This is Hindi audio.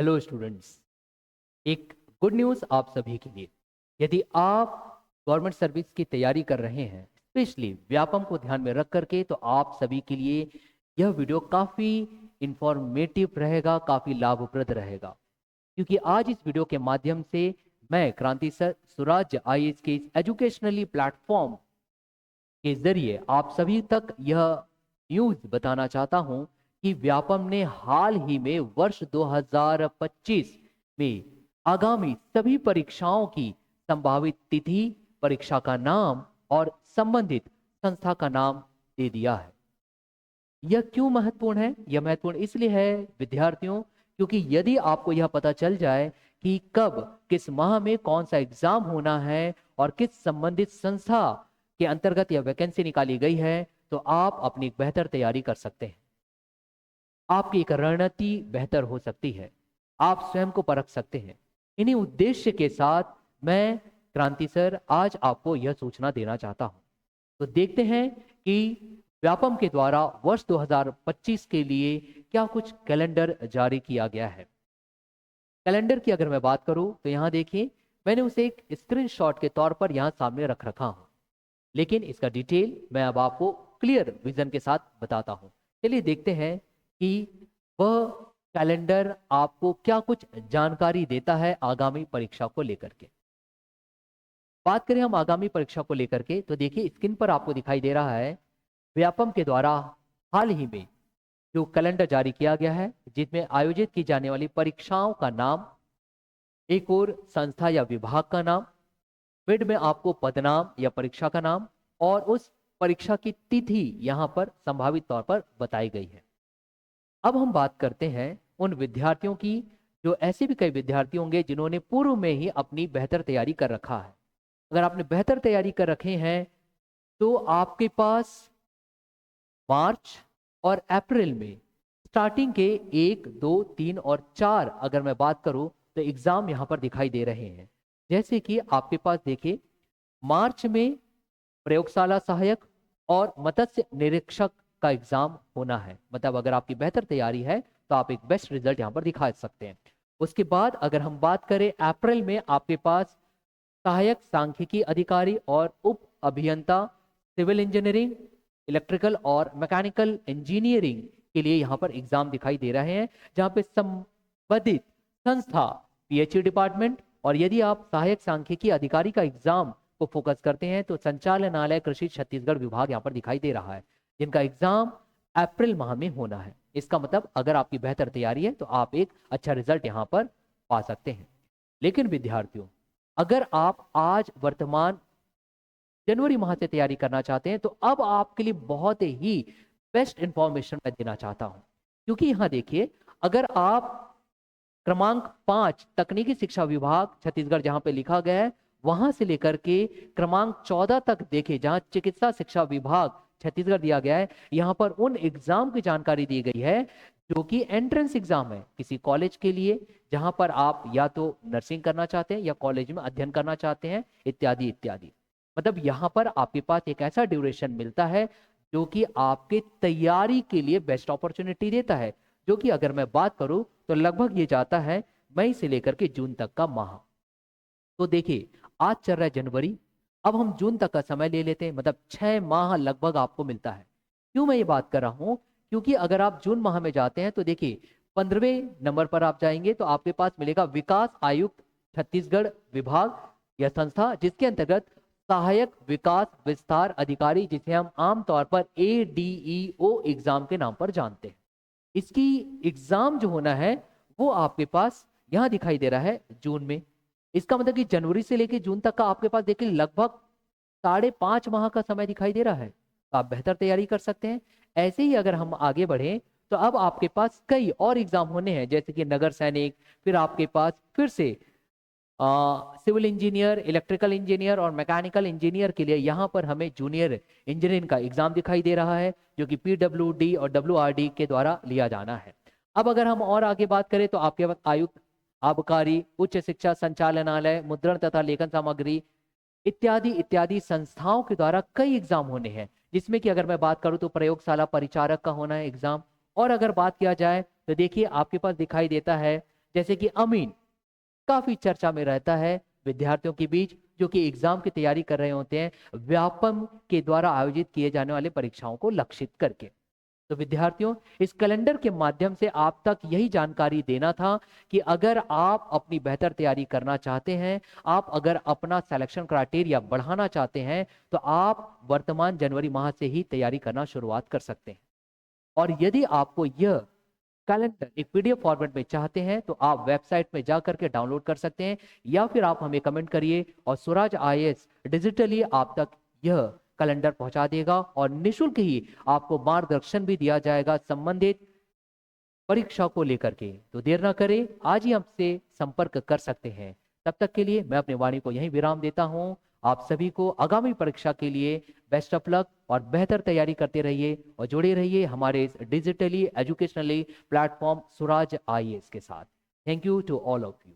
हेलो स्टूडेंट्स, एक गुड न्यूज़ आप सभी के लिए। यदि आप गवर्नमेंट सर्विस की तैयारी कर रहे हैं, स्पेशली व्यापम को ध्यान में रख करके, तो आप सभी के लिए यह वीडियो काफ़ी इंफॉर्मेटिव रहेगा, काफ़ी लाभप्रद रहेगा। क्योंकि आज इस वीडियो के माध्यम से मैं क्रांति सर स्वराज आईएएस के इस एजुकेशनली प्लेटफॉर्म के जरिए आप सभी तक यह न्यूज़ बताना चाहता हूं कि व्यापम ने हाल ही में वर्ष 2025 में आगामी सभी परीक्षाओं की संभावित तिथि, परीक्षा का नाम और संबंधित संस्था का नाम दे दिया है। यह क्यों महत्वपूर्ण है? यह महत्वपूर्ण इसलिए है विद्यार्थियों, क्योंकि यदि आपको यह पता चल जाए कि कब किस माह में कौन सा एग्जाम होना है और किस संबंधित संस्था के अंतर्गत यह वैकेंसी निकाली गई है, तो आप अपनी बेहतर तैयारी कर सकते हैं। आपकी एक रणनीति बेहतर हो सकती है, आप स्वयं को परख सकते हैं। इन्हीं उद्देश्य के साथ मैं क्रांति सर आज आपको यह सूचना देना चाहता हूं। तो देखते हैं कि व्यापम के द्वारा वर्ष 2025 के लिए क्या कुछ कैलेंडर जारी किया गया है। कैलेंडर की अगर मैं बात करूं तो यहां देखिए, मैंने उसे एक स्क्रीनशॉट के तौर पर यहां सामने रख रखा हूं, लेकिन इसका डिटेल मैं अब आपको क्लियर विजन के साथ बताता हूं। चलिए देखते हैं कि वह कैलेंडर आपको क्या कुछ जानकारी देता है आगामी परीक्षा को लेकर के। बात करें हम आगामी परीक्षा को लेकर के, तो देखिए स्क्रीन पर आपको दिखाई दे रहा है व्यापम के द्वारा हाल ही में जो कैलेंडर जारी किया गया है, जिसमें आयोजित की जाने वाली परीक्षाओं का नाम, एक और संस्था या विभाग का नाम, मिड में आपको पदनाम या परीक्षा का नाम और उस परीक्षा की तिथि यहां पर संभावित तौर पर बताई गई है। अब हम बात करते हैं उन विद्यार्थियों की, जो ऐसे भी कई विद्यार्थी होंगे जिन्होंने पूर्व में ही अपनी बेहतर तैयारी कर रखा है। अगर आपने बेहतर तैयारी कर रखे हैं तो आपके पास मार्च और अप्रैल में स्टार्टिंग के 1, 2, 3 और 4 अगर मैं बात करूं तो एग्जाम यहां पर दिखाई दे रहे हैं। जैसे कि आपके पास देखिए, मार्च में प्रयोगशाला सहायक और मत्स्य निरीक्षक का एग्जाम होना है। मतलब अगर आपकी बेहतर तैयारी है तो आप एक बेस्ट रिजल्ट यहां पर दिखा सकते हैं। उसके बाद अगर हम बात करें अप्रैल में, आपके पास सहायक सांख्यिकी अधिकारी और उप अभियंता सिविल इंजीनियरिंग, इलेक्ट्रिकल और मैकेनिकल इंजीनियरिंग के लिए यहाँ पर एग्जाम दिखाई दे रहे हैं, जहाँ पे संबंधित संस्था पीएचई डिपार्टमेंट, और यदि आप सहायक सांख्यिकी अधिकारी का एग्जाम को फोकस करते हैं तो संचालनालय कृषि छत्तीसगढ़ विभाग यहाँ पर दिखाई दे रहा है, जिनका एग्जाम अप्रैल माह में होना है। इसका मतलब अगर आपकी बेहतर तैयारी है तो आप एक अच्छा रिजल्ट यहाँ पर पा सकते हैं। लेकिन विद्यार्थियों, अगर आप आज वर्तमान जनवरी माह से तैयारी करना चाहते हैं तो अब आपके लिए बहुत ही बेस्ट इंफॉर्मेशन मैं देना चाहता हूं। क्योंकि यहां देखिए, अगर आप क्रमांक 5 तकनीकी शिक्षा विभाग छत्तीसगढ़ जहां पे लिखा गया है, वहां से लेकर के क्रमांक 14 तक देखे जहां चिकित्सा शिक्षा विभाग छत्तीसगढ़ दिया गया है, यहां पर उन एग्जाम की जानकारी दी गई है जो कि एंट्रेंस एग्जाम है किसी कॉलेज के लिए, जहां पर आप या तो नर्सिंग करना चाहते हैं या कॉलेज में अध्ययन करना चाहते हैं, इत्यादि इत्यादि। मतलब यहाँ पर आपके पास एक ऐसा ड्यूरेशन मिलता है जो कि आपके तैयारी के लिए बेस्ट अपॉर्चुनिटी देता है, जो कि अगर मैं बात करूं तो लगभग ये जाता है मई से लेकर के जून तक का माह। तो देखिए, आज चल रहा है जनवरी, अब हम जून तक का समय ले लेते हैं, मतलब 6 माह लगभग आपको मिलता है। क्यों मैं ये बात कर रहा हूं? क्योंकि अगर आप जून माह में जाते हैं तो देखिए 15वें नंबर पर आप जाएंगे तो आपके पास मिलेगा विकास आयुक्त छत्तीसगढ़ विभाग या संस्था, जिसके अंतर्गत सहायक विकास विस्तार अधिकारी, जिसे हम आमतौर पर ADEO एग्जाम के नाम पर जानते हैं। इसकी एग्जाम जो होना है वो आपके पास यहां दिखाई दे रहा है जून में। इसका मतलब कि जनवरी से लेकर जून तक का आपके पास देखिए लगभग 5.5 माह का समय दिखाई दे रहा है, तो आप बेहतर तैयारी कर सकते हैं। ऐसे ही अगर हम आगे बढ़े तो अब आपके पास कई और एग्जाम होने हैं, जैसे कि नगर सैनिक, फिर आपके पास फिर से सिविल इंजीनियर, इलेक्ट्रिकल इंजीनियर और मैकेनिकल इंजीनियर के लिए यहाँ पर हमें जूनियर इंजीनियरिंग का एग्जाम दिखाई दे रहा है, जो कि PWD और WRD के द्वारा लिया जाना है। अब अगर हम और आगे बात करें तो आपके पास आयुक्त आबकारी, उच्च शिक्षा संचालनालय, मुद्रण तथा लेखन सामग्री इत्यादि इत्यादि संस्थाओं के द्वारा कई एग्जाम होने हैं, जिसमें कि अगर मैं बात करूं तो प्रयोगशाला परिचारक का होना है एग्जाम। और अगर बात किया जाए तो देखिए आपके पास दिखाई देता है जैसे कि अमीन काफी चर्चा में रहता है विद्यार्थियों के बीच जो कि एग्जाम की तैयारी कर रहे होते हैं व्यापम के द्वारा आयोजित किए जाने वाले परीक्षाओं को लक्षित करके। तो विद्यार्थियों, इस कैलेंडर के माध्यम से आप तक यही जानकारी देना था कि अगर आप अपनी बेहतर तैयारी करना चाहते हैं, आप अगर अपना सिलेक्शन क्राइटेरिया बढ़ाना चाहते हैं, तो आप वर्तमान जनवरी माह से ही तैयारी करना शुरुआत कर सकते हैं। और यदि आपको यह कैलेंडर एक पीडीएफ फॉर्मेट में चाहते हैं तो आप वेबसाइट में जा करके डाउनलोड कर सकते हैं, या फिर आप हमें कमेंट करिए और स्वराज आईएएस डिजिटली आप तक यह कैलेंडर पहुंचा देगा और निशुल्क ही आपको मार्गदर्शन भी दिया जाएगा संबंधित परीक्षा को लेकर के। तो देर ना करें, आज ही हमसे संपर्क कर सकते हैं। तब तक के लिए मैं अपनी वाणी को यहीं विराम देता हूं। आप सभी को आगामी परीक्षा के लिए बेस्ट ऑफ लक और बेहतर तैयारी करते रहिए और जुड़े रहिए हमारे इस digitally educationally platform Swaraj IAS के साथ। Thank you to all of you.